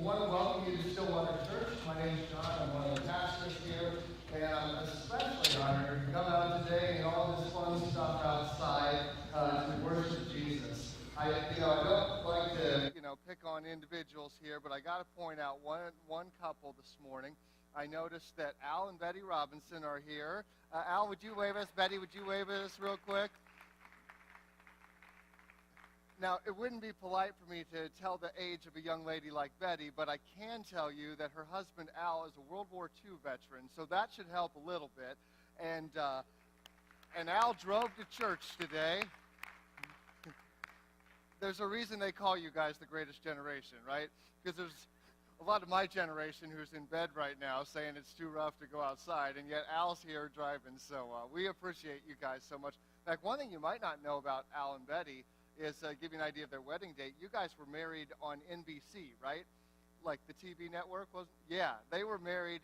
want to welcome you to Stillwater Church. My name is Jon. I'm one of the pastors here, and I'm especially honored to come out today and all this fun stuff outside to worship Jesus. I don't like to, pick on individuals here, but I got to point out one couple this morning. I noticed that Al and Betty Robinson are here. Al, would you wave us? Betty, would you wave us real quick? Now, it wouldn't be polite for me to tell the age of a young lady like Betty, but I can tell you that her husband, Al, is a World War II veteran, so that should help a little bit. And Al drove to church today. There's a reason they call you guys the greatest generation, right? Because there's a lot of my generation who's in bed right now saying it's too rough to go outside, and yet Al's here driving, so we appreciate you guys so much. In fact, one thing you might not know about Al and Betty is give you an idea of their wedding date. You guys were married on NBC, right? Like the TV network was? Yeah, they were married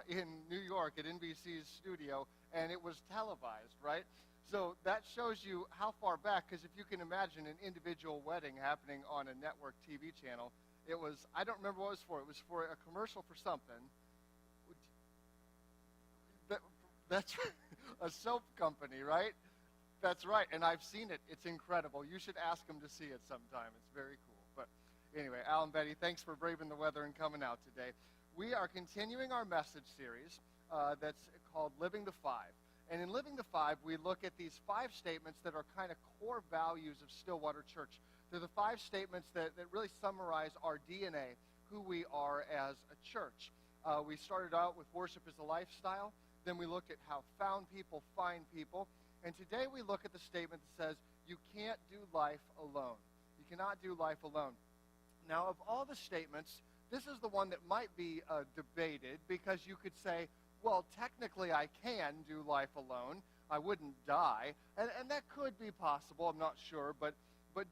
in New York at NBC's studio, and it was televised, right? So that shows you how far back, because if you can imagine an individual wedding happening on a network TV channel, it was, I don't remember what it was for. It was for a commercial for something. That's a soap company, right? That's right, and I've seen it. It's incredible. You should ask them to see it sometime. It's very cool. But anyway, Al and Betty, thanks for braving the weather and coming out today. We are continuing our message series that's called Living the Five. And in Living the Five, we look at these 5 statements that are kind of core values of Stillwater Church. They're the 5 statements that really summarize our DNA, who we are as a church. We started out with worship as a lifestyle. Then we looked at how found people find people. And today we look at the statement that says, you can't do life alone. You cannot do life alone. Now, of all the statements, this is the one that might be debated, because you could say, well, technically I can do life alone. I wouldn't die. And that could be possible. I'm not sure. But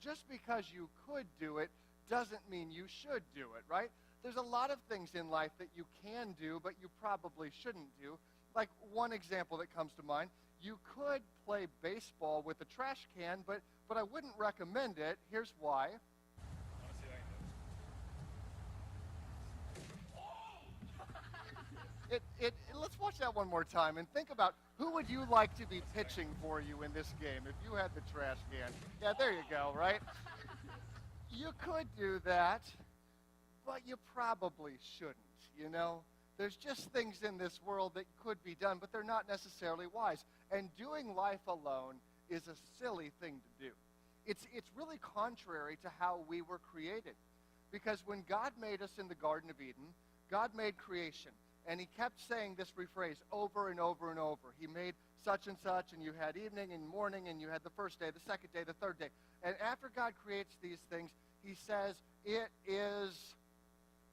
just because you could do it doesn't mean you should do it, right? There's a lot of things in life that you can do, but you probably shouldn't do. Like one example that comes to mind, you could play baseball with a trash can, but I wouldn't recommend it. Here's why. Let's watch that one more time and think about who would you like to be pitching for you in this game if you had the trash can. Yeah, there you go, right? You could do that, but you probably shouldn't, There's just things in this world that could be done, but they're not necessarily wise. And doing life alone is a silly thing to do. It's really contrary to how we were created. Because when God made us in the Garden of Eden, God made creation. And he kept saying this rephrase over and over and over. He made such and such, and you had evening and morning, and you had the first day, the second day, the third day. And after God creates these things, he says, it is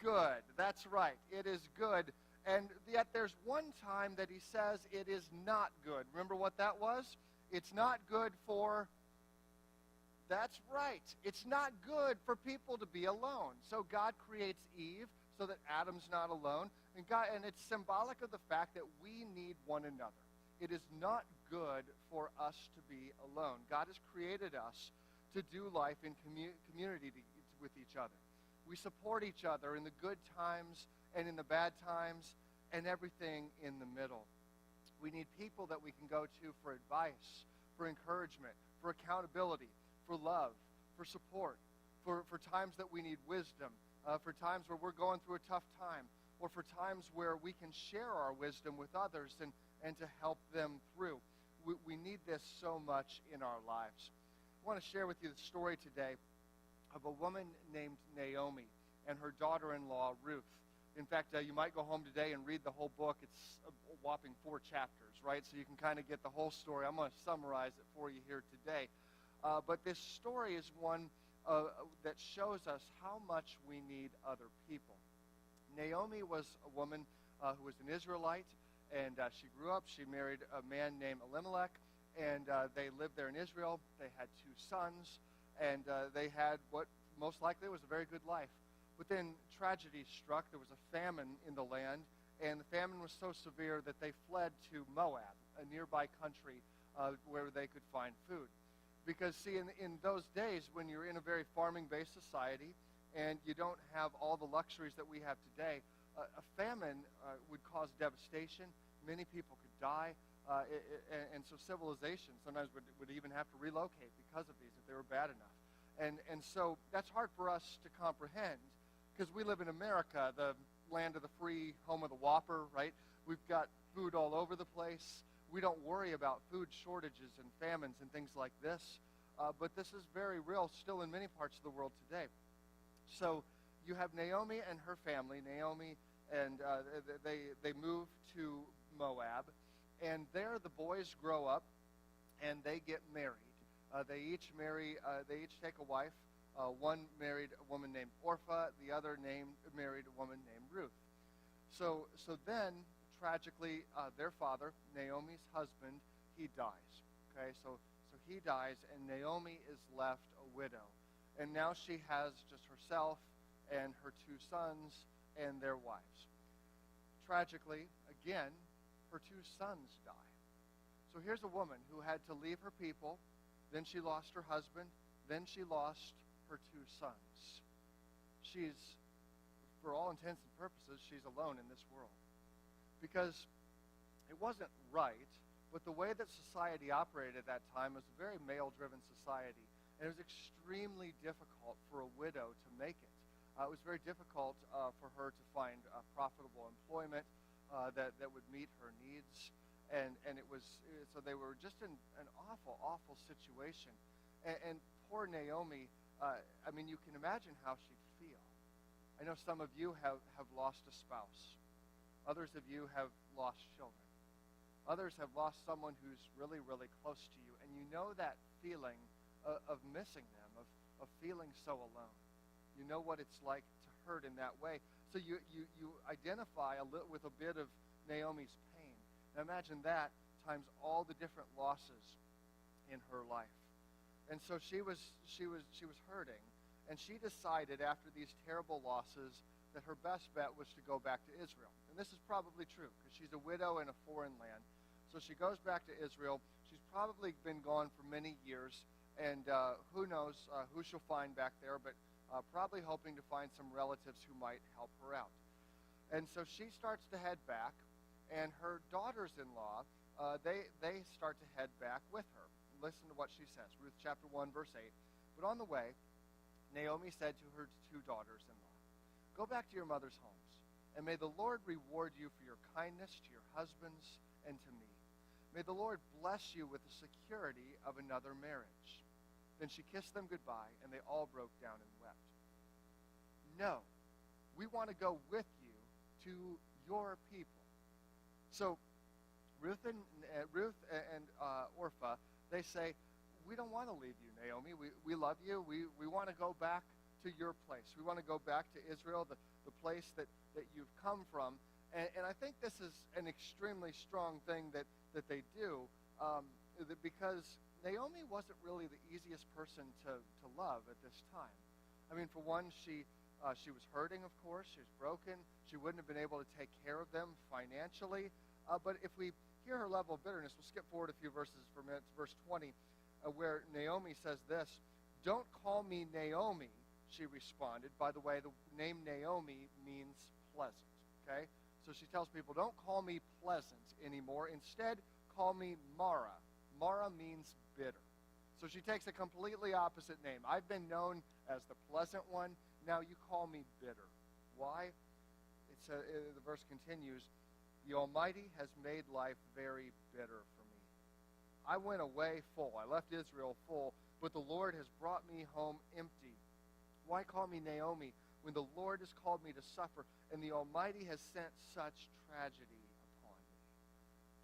good. That's right. It is good. And yet there's one time that he says it is not good. Remember what that was? It's not good for, that's right. It's not good for people to be alone. So God creates Eve so that Adam's not alone. And it's symbolic of the fact that we need one another. It is not good for us to be alone. God has created us to do life in community with each other. We support each other in the good times and in the bad times and everything in the middle. We need people that we can go to for advice, for encouragement, for accountability, for love, for support, for times that we need wisdom, for times where we're going through a tough time, or for times where we can share our wisdom with others and to help them through. We need this so much in our lives. I want to share with you the story today of a woman named Naomi and her daughter-in-law, Ruth. In fact, you might go home today and read the whole book. It's a whopping 4 chapters, right? So you can kind of get the whole story. I'm going to summarize it for you here today. But this story is one that shows us how much we need other people. Naomi was a woman who was an Israelite, and she grew up. She married a man named Elimelech, and they lived there in Israel. They had 2 sons, and they had what most likely was a very good life. But then tragedy struck. There was a famine in the land, and the famine was so severe that they fled to Moab, a nearby country where they could find food. Because, see, in those days, when you're in a very farming-based society, and you don't have all the luxuries that we have today, a famine would cause devastation. Many people could die, and so civilization sometimes would even have to relocate because of these if they were bad enough. And so that's hard for us to comprehend because we live in America, the land of the free, home of the Whopper, right? We've got food all over the place. We don't worry about food shortages and famines and things like this. But this is very real still in many parts of the world today. So you have Naomi and her family. Naomi and they move to Moab, and there the boys grow up and they get married. They each take a wife. One married a woman named Orpah. The other married a woman named Ruth. So then, tragically, their father, Naomi's husband, he dies. Okay, so he dies, and Naomi is left a widow. And now she has just herself and her two sons and their wives. Tragically, again, her two sons die. So here's a woman who had to leave her people, then she lost her husband, then she lost her two sons. She's, for all intents and purposes, she's alone in this world. Because it wasn't right, but the way that society operated at that time was a very male-driven society, and it was extremely difficult for a widow to make it. It was very difficult for her to find profitable employment that would meet her needs, and it was so they were just in an awful situation. And poor Naomi, I mean, you can imagine how she'd feel. I know some of you have lost a spouse. Others of you have lost children. Others have lost someone who's really, really close to you, and you know that feeling of missing them, of feeling so alone. You know what it's like to hurt in that way. So you identify with a bit of Naomi's pain. Now imagine that times all the different losses in her life. And so she was hurting, and she decided after these terrible losses that her best bet was to go back to Israel. And this is probably true because she's a widow in a foreign land. So she goes back to Israel. She's probably been gone for many years, and who knows who she'll find back there, but probably hoping to find some relatives who might help her out. And so she starts to head back, and her daughters-in-law, they start to head back with her. Listen to what she says, Ruth chapter 1, verse 8. But on the way, Naomi said to her two daughters-in-law, "Go back to your mother's homes, and may the Lord reward you for your kindness to your husbands and to me. May the Lord bless you with the security of another marriage." Then she kissed them goodbye, and they all broke down and wept. "No, we want to go with you to your people." So Ruth and Orpah, they say, "We don't want to leave you, Naomi. We love you. We want to go back to your place. We want to go back to Israel, the place that you've come from." And I think this is an extremely strong thing that they do, because Naomi wasn't really the easiest person to love at this time. I mean, for one, she was hurting, of course. She was broken. She wouldn't have been able to take care of them financially. But if we hear her level of bitterness, we'll skip forward a few verses for a minute. Verse 20, where Naomi says this, "Don't call me Naomi," she responded. By the way, the name Naomi means pleasant, okay? So she tells people, "Don't call me pleasant anymore. Instead, call me Mara." Mara means bitter. So she takes a completely opposite name. I've been known as the pleasant one. Now you call me bitter. Why? The verse continues, "The Almighty has made life very bitter for me. I went away full. I left Israel full, but the Lord has brought me home empty. Why call me Naomi when the Lord has called me to suffer, and the Almighty has sent such tragedy upon me?"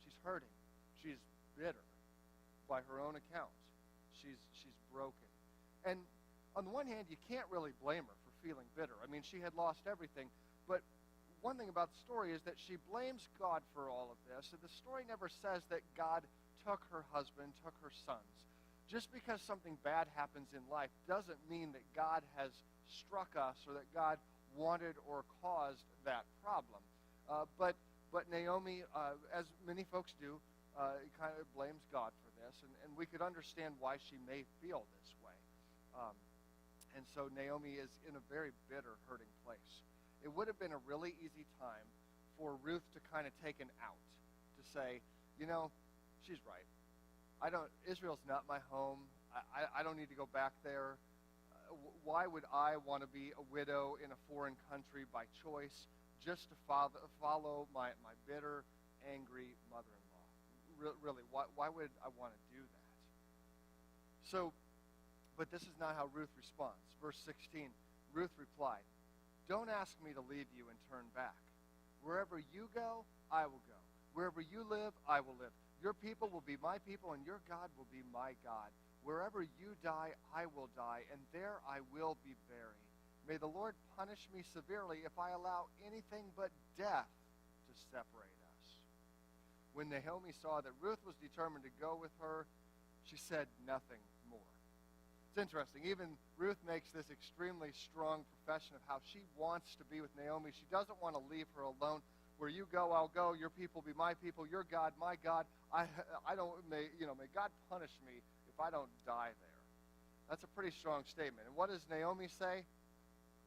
She's hurting. She's bitter. By her own account, she's broken. And on the one hand, you can't really blame her for feeling bitter. I mean, she had lost everything. But one thing about the story is that she blames God for all of this. And the story never says that God took her husband, took her sons. Just because something bad happens in life doesn't mean that God has struck us or that God wanted or caused that problem. But Naomi, as many folks do, kind of blames God for this, and we could understand why she may feel this way. And so Naomi is in a very bitter, hurting place. It would have been a really easy time for Ruth to kind of take an out, to say, she's right. Israel's not my home. I don't need to go back there. Why would I want to be a widow in a foreign country by choice just to follow my bitter, angry mother-in-law? Really, why would I want to do that? So, but this is not how Ruth responds. Verse 16, Ruth replied, "Don't ask me to leave you and turn back. Wherever you go, I will go. Wherever you live, I will live. Your people will be my people, and your God will be my God. Wherever you die, I will die, and there I will be buried. May the Lord punish me severely if I allow anything but death to separate us." When Naomi saw that Ruth was determined to go with her, she said nothing more. It's interesting. Even Ruth makes this extremely strong profession of how she wants to be with Naomi. She doesn't want to leave her alone. Where you go, I'll go. Your people be my people. Your God, my God. May God punish me if I don't die there. That's a pretty strong statement. And what does Naomi say?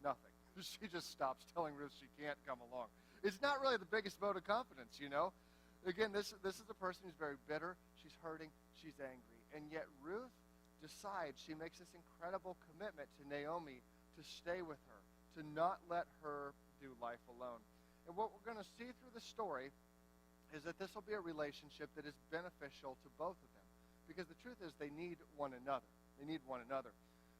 Nothing. She just stops telling Ruth she can't come along. It's not really the biggest vote of confidence, Again, this is a person who's very bitter. She's hurting. She's angry. And yet Ruth decides, she makes this incredible commitment to Naomi to stay with her, to not let her do life alone. And what we're going to see through the story is that this will be a relationship that is beneficial to both of them. Because the truth is they need one another. They need one another.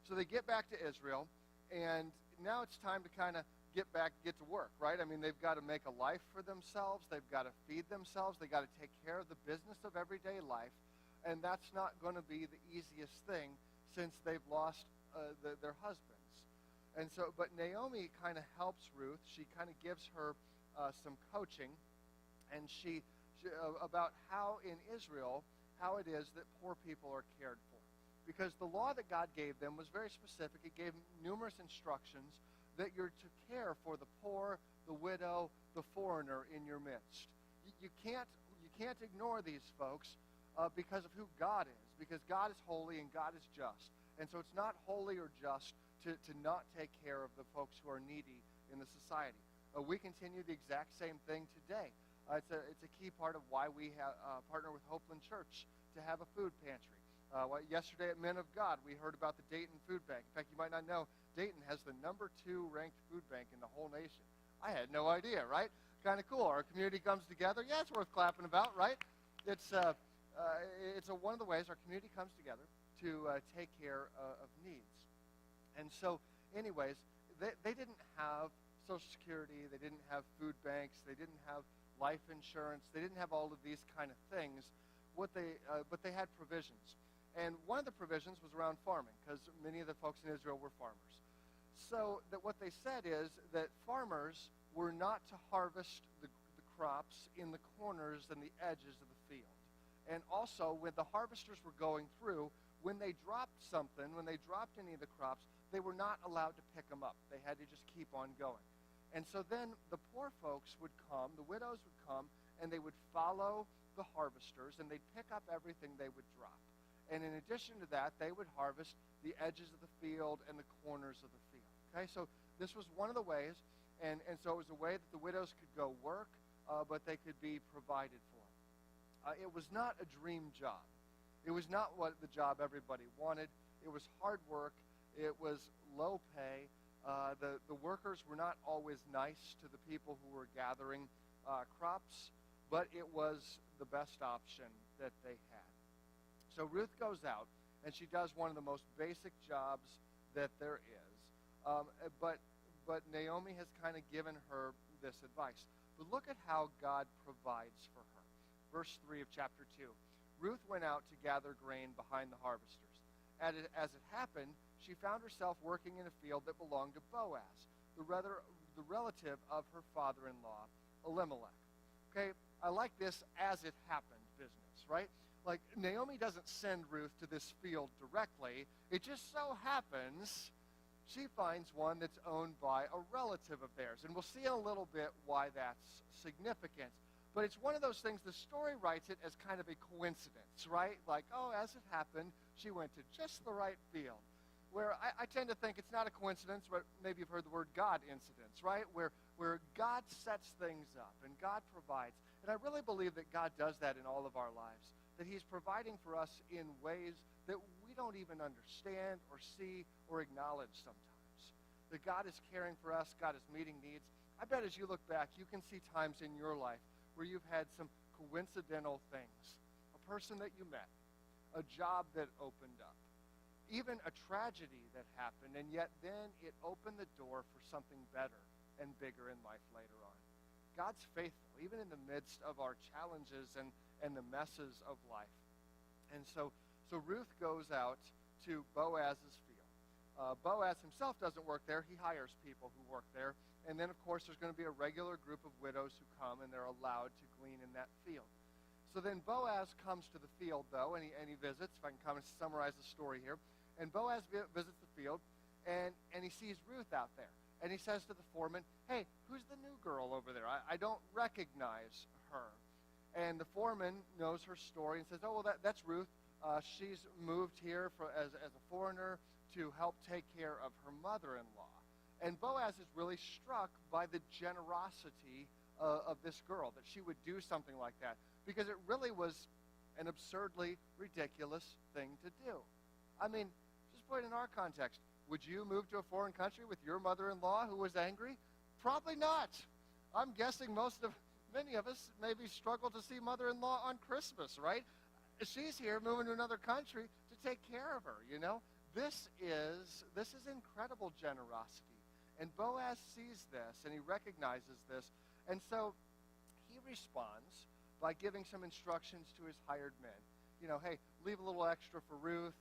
So they get back to Israel, and now it's time to kind of get to work, right? I mean, they've got to make a life for themselves. They've got to feed themselves. They've got to take care of the business of everyday life. And that's not going to be the easiest thing since they've lost their husbands. And so, but Naomi kind of helps Ruth. She kind of gives her some coaching, and she about how in Israel, how it is that poor people are cared for. Because the law that God gave them was very specific. It gave numerous instructions that you're to care for the poor, the widow, the foreigner in your midst. You can't ignore these folks because of who God is, because God is holy and God is just. And so it's not holy or just to not take care of the folks who are needy in the society. We continue the exact same thing today. It's a key part of why we partner with Hopeland Church to have a food pantry. Yesterday at Men of God, we heard about the Dayton Food Bank. In fact, you might not know, Dayton has the number 2 ranked food bank in the whole nation. I had no idea, right? Kind of cool. Our community comes together. Yeah, it's worth clapping about, right? It's one of the ways our community comes together to take care of needs. And so, anyways, they didn't have Social Security. They didn't have food banks. They didn't have life insurance. They didn't have all of these kind of things. But they had provisions. And one of the provisions was around farming, because many of the folks in Israel were farmers. So that what they said is that farmers were not to harvest the crops in the corners and the edges of the field. And also, when the harvesters were going through, when they dropped something, when they dropped any of the crops, they were not allowed to pick them up. They had to just keep on going. And so then the poor folks would come, the widows would come, and they would follow the harvesters, and they'd pick up everything they would drop. And in addition to that, they would harvest the edges of the field and the corners of the field. Okay, so this was one of the ways, and so it was a way that the widows could go work, but they could be provided for. It was not a dream job. It was not what the job everybody wanted. It was hard work. It was low pay. The workers were not always nice to the people who were gathering crops, but it was the best option that they had. So Ruth goes out, and she does one of the most basic jobs that there is. But Naomi has kind of given her this advice. But look at how God provides for her. Verse 3 of chapter 2. Ruth went out to gather grain behind the harvesters. As it happened, she found herself working in a field that belonged to Boaz, the relative of her father-in-law, Elimelech. Okay, I like this as it happened business, right? Like, Naomi doesn't send Ruth to this field directly. It just so happens she finds one that's owned by a relative of theirs. And we'll see in a little bit why that's significant. But it's one of those things, the story writes it as kind of a coincidence, right? Like, oh, as it happened, she went to just the right field. where I tend to think it's not a coincidence, but maybe you've heard the word God incidents, right? Where God sets things up and God provides. And I really believe that God does that in all of our lives, that he's providing for us in ways that we don't even understand or see or acknowledge sometimes. That God is caring for us, God is meeting needs. I bet as you look back, you can see times in your life where you've had some coincidental things. A person that you met, a job that opened up, even a tragedy that happened, and yet then it opened the door for something better and bigger in life later on. God's faithful, even in the midst of our challenges and the messes of life. And so Ruth goes out to Boaz's field. Boaz himself doesn't work there. He hires people who work there. And then, of course, there's going to be a regular group of widows who come, and they're allowed to glean in that field. So then Boaz comes to the field, though, and he visits. If I can kind of summarize the story here. And Boaz visits the field, and he sees Ruth out there. And he says to the foreman, hey, who's the new girl over there? I don't recognize her. And the foreman knows her story and says, oh, well, that's Ruth. She's moved here as a foreigner to help take care of her mother-in-law. And Boaz is really struck by the generosity of this girl, that she would do something like that, because it really was an absurdly ridiculous thing to do. I mean, just put it in our context. Would you move to a foreign country with your mother-in-law who was angry? Probably not. I'm guessing many of us maybe struggle to see mother-in-law on Christmas, right? She's here moving to another country to take care of her, you know? This is incredible generosity. And Boaz sees this, and he recognizes this. And so he responds by giving some instructions to his hired men. You know, hey, leave a little extra for Ruth.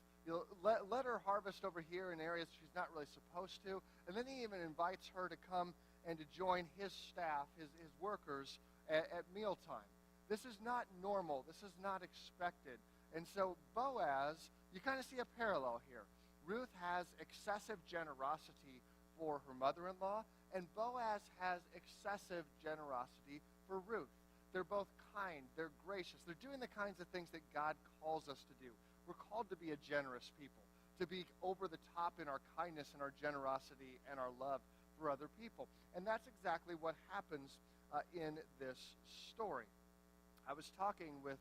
Let her harvest over here in areas she's not really supposed to. And then he even invites her to come and to join his staff, his workers, at mealtime. This is not normal. This is not expected. And so Boaz, you kind of see a parallel here. Ruth has excessive generosity for her mother-in-law, and Boaz has excessive generosity for Ruth. They're both kind. They're gracious. They're doing the kinds of things that God calls us to do. We're called to be a generous people, to be over the top in our kindness and our generosity and our love for other people. And that's exactly what happens in this story. I was talking with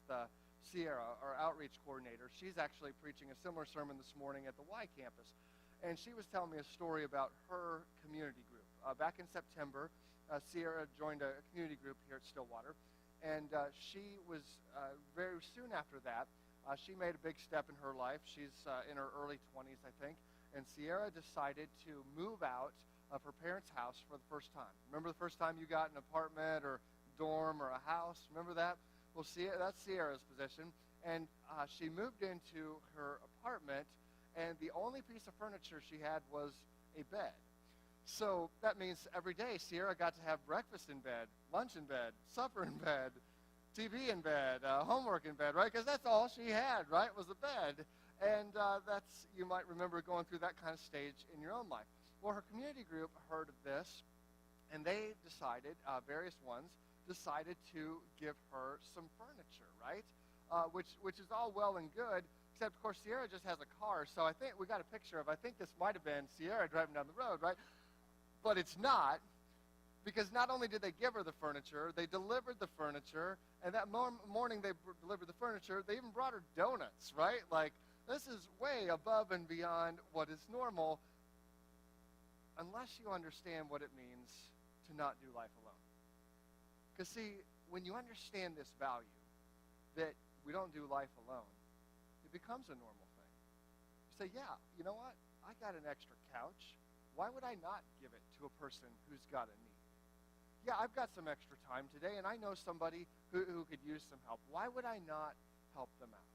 Sierra, our outreach coordinator. She's actually preaching a similar sermon this morning at the Y campus. And she was telling me a story about her community group. Back in September, Sierra joined a community group here at Stillwater. And she was very soon after that, she made a big step in her life. She's in her early 20s, I think. And Sierra decided to move out of her parents' house for the first time. Remember the first time you got an apartment or dorm or a house? Remember that? Well, that's Sierra's position. And she moved into her apartment, and the only piece of furniture she had was a bed. So that means every day Sierra got to have breakfast in bed, lunch in bed, supper in bed, TV in bed, homework in bed, right? Because that's all she had, right, was a bed. And you might remember going through that kind of stage in your own life. Well, her community group heard of this, and they decided, various ones, decided to give her some furniture, right? Which is all well and good, except, of course, Sierra just has a car. So I think we got a picture of, I think this might have been Sierra driving down the road, right? But it's not. Because not only did they give her the furniture, they delivered the furniture, and that morning they delivered the furniture, they even brought her donuts, right? Like, this is way above and beyond what is normal, unless you understand what it means to not do life alone. Because, see, when you understand this value, that we don't do life alone, it becomes a normal thing. You say, yeah, you know what? I got an extra couch. Why would I not give it to a person who's got a need? Yeah, I've got some extra time today, and I know somebody who could use some help. Why would I not help them out?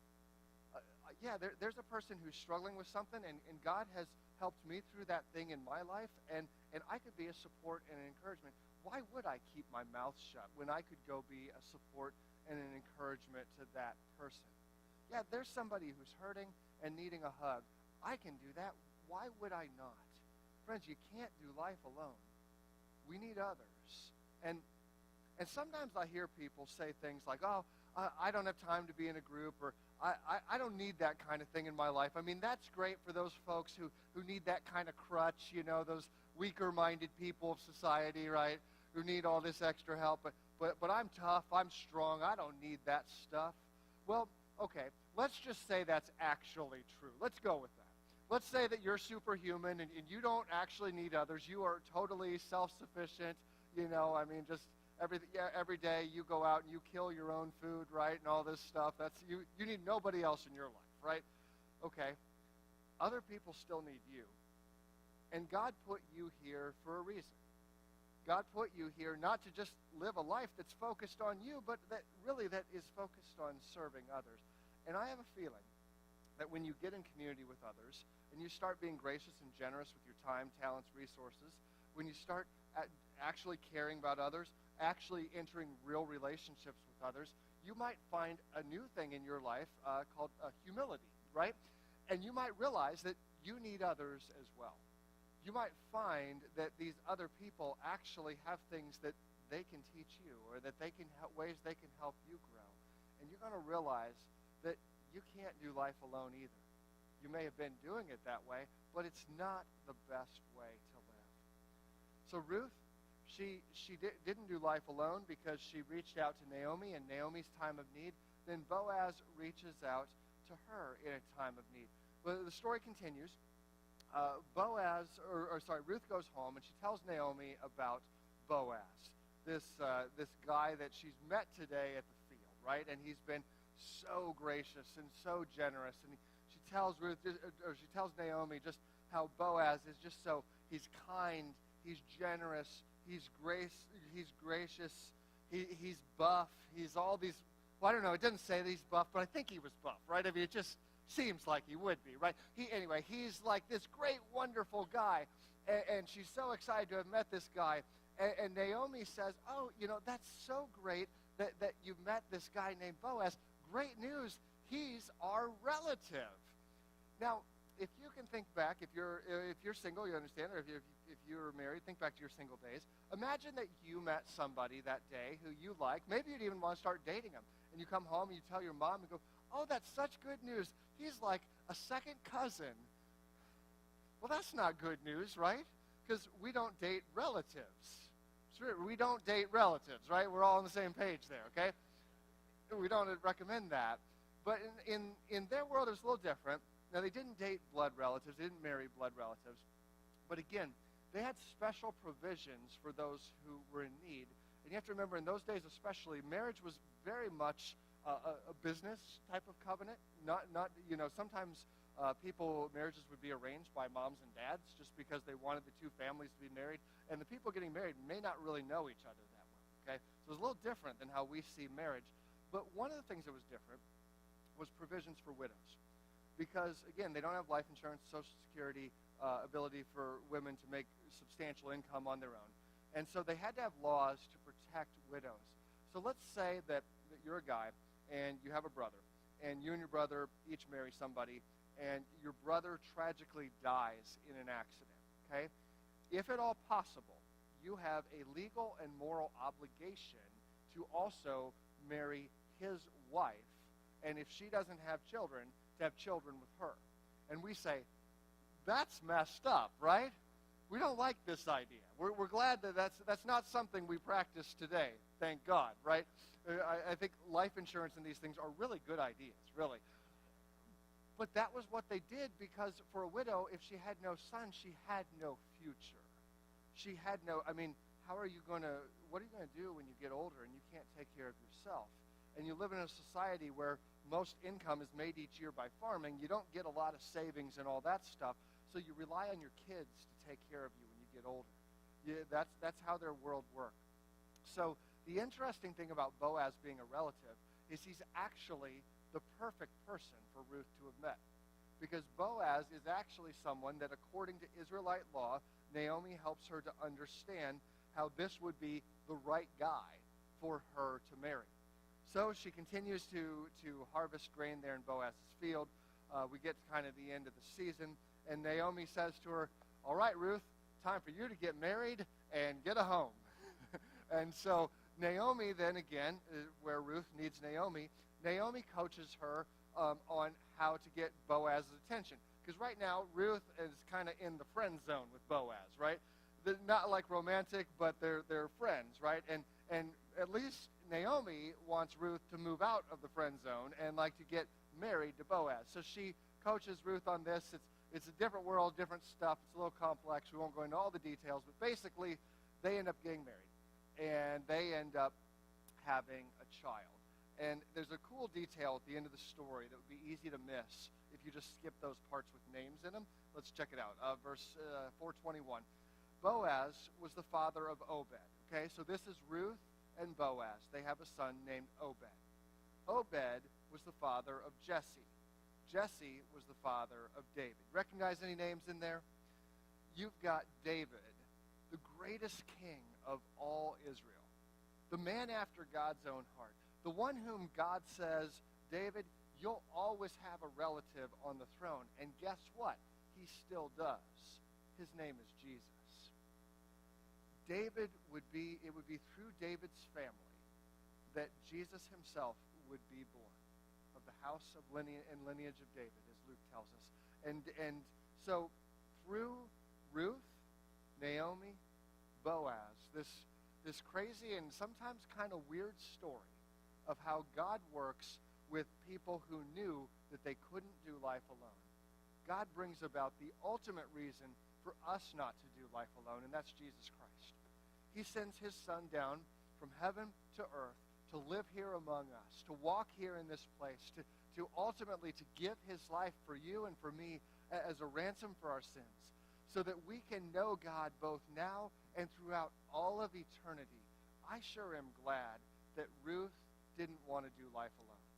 There's a person who's struggling with something, and God has helped me through that thing in my life, and I could be a support and an encouragement. Why would I keep my mouth shut when I could go be a support and an encouragement to that person? Yeah, there's somebody who's hurting and needing a hug. I can do that. Why would I not? Friends, you can't do life alone. We need others. And And sometimes I hear people say things like, oh, I don't have time to be in a group, or I don't need that kind of thing in my life. I mean, that's great for those folks who need that kind of crutch, those weaker-minded people of society, right, who need all this extra help. But I'm tough, I'm strong, I don't need that stuff. Well, okay, let's just say that's actually true. Let's go with that. Let's say that you're superhuman and you don't actually need others. You are totally self-sufficient, just every day you go out and you kill your own food, right, and all this stuff. That's you need nobody else in your life, right? Okay. Other people still need you. And God put you here for a reason. God put you here not to just live a life that's focused on you, but that is focused on serving others. And I have a feeling that when you get in community with others and you start being gracious and generous with your time, talents, resources, when you start actually caring about others, actually entering real relationships with others, you might find a new thing in your life called humility, right? And you might realize that you need others as well. You might find that these other people actually have things that they can teach you, or that they can ways they can help you grow. And you're going to realize that you can't do life alone either. You may have been doing it that way, but it's not the best way to live. So Ruth, she didn't do life alone because she reached out to Naomi in Naomi's time of need. Then Boaz reaches out to her in a time of need. Well, the story continues. Ruth goes home and she tells Naomi about Boaz, this guy that she's met today at the field, right? And he's been so gracious and so generous. And she tells Naomi just how Boaz is just he's kind, he's generous, he's gracious, he's buff, he's all these. Well, I don't know. It doesn't say that he's buff, but I think he was buff, right? I mean, it just seems like he would be, right? He's like this great, wonderful guy, and she's so excited to have met this guy. And Naomi says, oh, that's so great that you've met this guy named Boaz. Great news, he's our relative. Now, if you can think back, if you're single, you understand, or if you're married, think back to your single days. Imagine that you met somebody that day who you like. Maybe you'd even want to start dating him. And you come home and you tell your mom and go, oh, that's such good news. He's like a second cousin. Well, that's not good news, right? Because we don't date relatives. We don't date relatives, right? We're all on the same page there, okay? We don't recommend that. But in their world, it's a little different. Now, they didn't date blood relatives. They didn't marry blood relatives. But again, they had special provisions for those who were in need. And you have to remember, in those days especially, marriage was very much a business type of covenant. Sometimes marriages would be arranged by moms and dads just because they wanted the two families to be married. And the people getting married may not really know each other that well, okay? So it was a little different than how we see marriage. But one of the things that was different was provisions for widows. Because, again, they don't have life insurance, Social Security, ability for women to make substantial income on their own. And so they had to have laws to protect widows. So let's say that you're a guy and you have a brother, and you and your brother each marry somebody, and your brother tragically dies in an accident, okay? If at all possible, you have a legal and moral obligation to also marry his wife, and if she doesn't have children, to have children with her. And we say, that's messed up, right? We don't like this idea. We're glad that that's not something we practice today, thank God, right? I think life insurance and these things are really good ideas, really. But that was what they did, because for a widow, if she had no son, she had no future. She had no, what are you going to do when you get older and you can't take care of yourself? And you live in a society where most income is made each year by farming. You don't get a lot of savings and all that stuff, so you rely on your kids to take care of you when you get older. That's how their world worked. So the interesting thing about Boaz being a relative is he's actually the perfect person for Ruth to have met, because Boaz is actually someone that, according to Israelite law, Naomi helps her to understand how this would be the right guy for her to marry. So she continues to harvest grain there in Boaz's field. We get to kind of the end of the season, and Naomi says to her, all right, Ruth, time for you to get married and get a home. And so Naomi, then again, where Ruth needs Naomi, Naomi coaches her on how to get Boaz's attention. Because right now, Ruth is kind of in the friend zone with Boaz, right? They're not like romantic, but they're friends, right? And at least Naomi wants Ruth to move out of the friend zone and like to get married to Boaz. So she coaches Ruth on this. It's a different world, different stuff. It's a little complex. We won't go into all the details, but basically, they end up getting married, and they end up having a child. And there's a cool detail at the end of the story that would be easy to miss if you just skip those parts with names in them. Let's check it out. Verse 421. Boaz was the father of Obed. Okay, so this is Ruth and Boaz. They have a son named Obed. Obed was the father of Jesse. Jesse was the father of David. Recognize any names in there? You've got David, the greatest king of all Israel, the man after God's own heart, the one whom God says, David, you'll always have a relative on the throne. And guess what? He still does. His name is Jesus. It would be through David's family that Jesus himself would be born, of the house of lineage of David, as Luke tells us. And so through Ruth, Naomi, Boaz, this crazy and sometimes kind of weird story of how God works with people who knew that they couldn't do life alone. God brings about the ultimate reason for us not to do life alone, and that's Jesus Christ. He sends his son down from heaven to earth to live here among us, to walk here in this place, to ultimately to give his life for you and for me as a ransom for our sins, so that we can know God both now and throughout all of eternity. I sure am glad that Ruth didn't want to do life alone.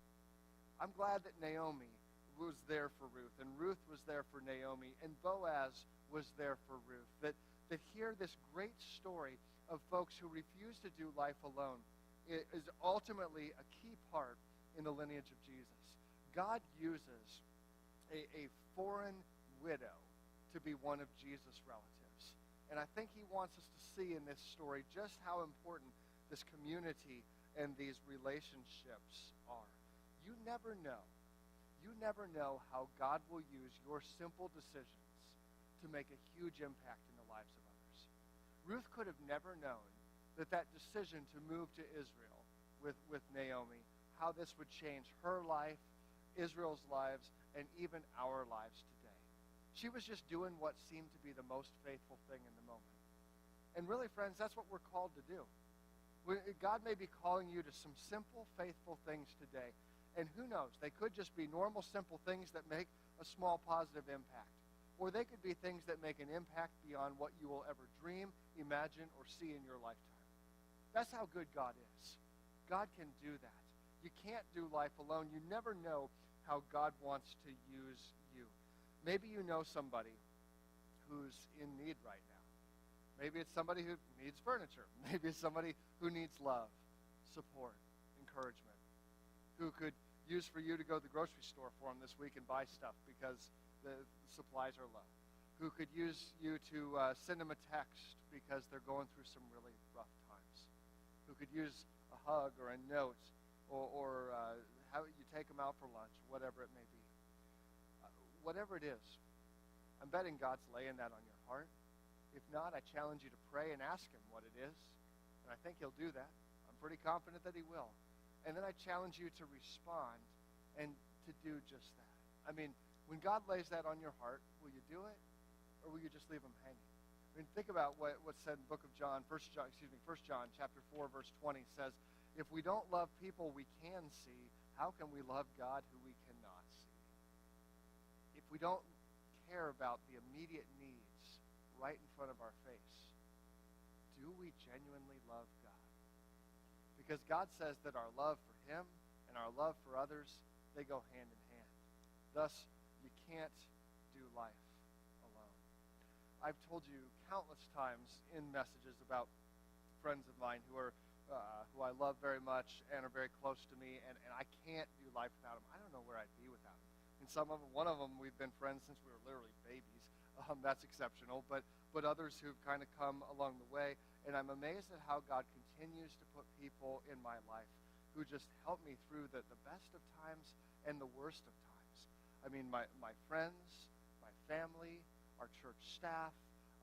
I'm glad that Naomi was there for Ruth, and Ruth was there for Naomi, and Boaz was there for Ruth. That here, this great story of folks who refuse to do life alone is ultimately a key part in the lineage of Jesus. God uses a foreign widow to be one of Jesus' relatives. And I think he wants us to see in this story just how important this community and these relationships are. You never know. You never know how God will use your simple decisions to make a huge impact in the lives of others. Ruth could have never known that decision to move to Israel with Naomi, how this would change her life, Israel's lives, and even our lives today. She was just doing what seemed to be the most faithful thing in the moment. And really, friends, that's what we're called to do. God may be calling you to some simple, faithful things today. And who knows, they could just be normal, simple things that make a small positive impact. Or they could be things that make an impact beyond what you will ever dream, imagine, or see in your lifetime. That's how good God is. God can do that. You can't do life alone. You never know how God wants to use you. Maybe you know somebody who's in need right now. Maybe it's somebody who needs furniture. Maybe it's somebody who needs love, support, encouragement, who could use for you to go to the grocery store for them this week and buy stuff because the supplies are low, who could use you to send them a text because they're going through some really rough times, who could use a hug or a note or how you take them out for lunch, whatever it may be. Whatever it is, I'm betting God's laying that on your heart. If not, I challenge you to pray and ask him what it is, and I think he'll do that. I'm pretty confident that he will. And then I challenge you to respond and to do just that. I mean, when God lays that on your heart, will you do it, or will you just leave him hanging? I mean, think about what's said in the book of John, 1 John chapter 4, verse 20 says, if we don't love people we can see, how can we love God who we cannot see? If we don't care about the immediate needs right in front of our face, do we genuinely love God? Because God says that our love for him and our love for others, they go hand in hand. Thus, you can't do life alone. I've told you countless times in messages about friends of mine who I love very much and are very close to me, and I can't do life without them. I don't know where I'd be without them. And one of them, we've been friends since we were literally babies. That's exceptional. But others who've kind of come along the way. And I'm amazed at how God continues to put people in my life who just help me through the best of times and the worst of times. I mean, my friends, my family, our church staff,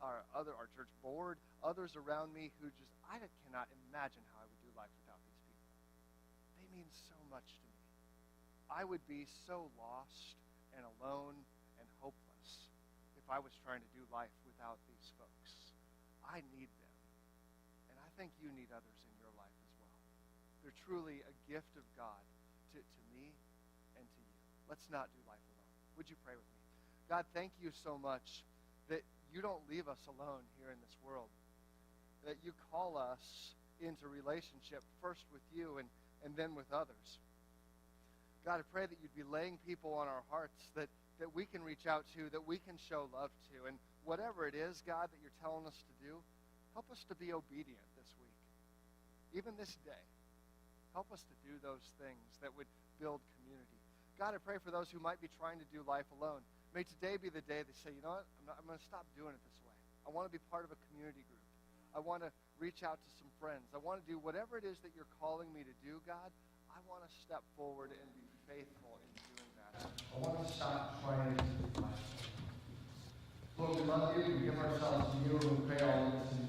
our church board, others around me who just, I cannot imagine how I would do life without these people. They mean so much to me. I would be so lost and alone and hopeless if I was trying to do life without these folks. I need them. And I think you need others in your life as well. They're truly a gift of God to me and to you. Let's not do life alone. Would you pray with me? God, thank you so much that you don't leave us alone here in this world, that you call us into relationship first with you and then with others. God, I pray that you'd be laying people on our hearts that we can reach out to, that we can show love to. And whatever it is, God, that you're telling us to do, help us to be obedient this week. Even this day, help us to do those things that would build community. God, I pray for those who might be trying to do life alone. May today be the day they say, you know what, I'm going to stop doing it this way. I want to be part of a community group. I want to reach out to some friends. I want to do whatever it is that you're calling me to do, God. I want to step forward and be faithful in doing that. I want to stop trying to do life. Lord, we love you. We give ourselves to you, and we pray all this in